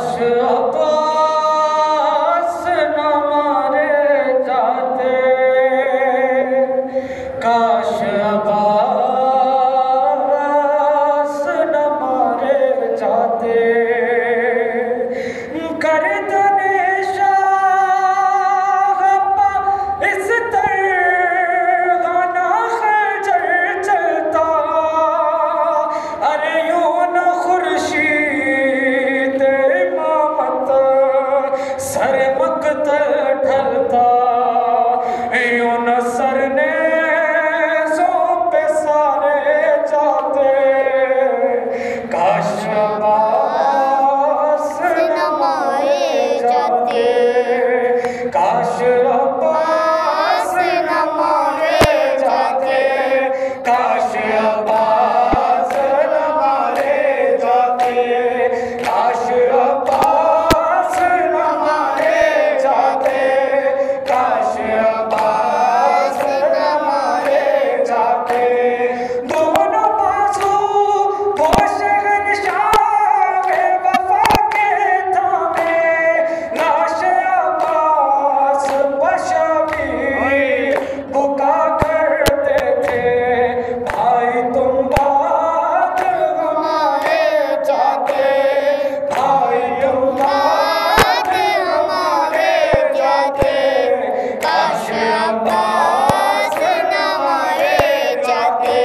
काश अब्बास न मारे जाते, काश अब्बास न मारे जाते। गर्दने शाह इस तरगाना खंजर चलता, अरे यूं न खुर्शीद इमामत सर मकतल ढलता, यूं न सरने पे सारे जाते। काश अब्बास न मारे जाते, काश अब्बास न मारे जाते, काश अब्बास न मारे जाते, काश अब्बास न मारे जाते, काश अब्बास न मारे जाते। दोनों बाजू वो शहंशाह वफा के थामे, लाश अब्बास बशबीर बुका करते थे। भाई तुम बात हमारे जाते, भाई तुम बात हमारे जाते, काश अब्बास न मारे जाते,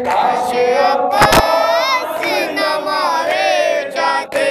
काश अब्बास न मारे जाते।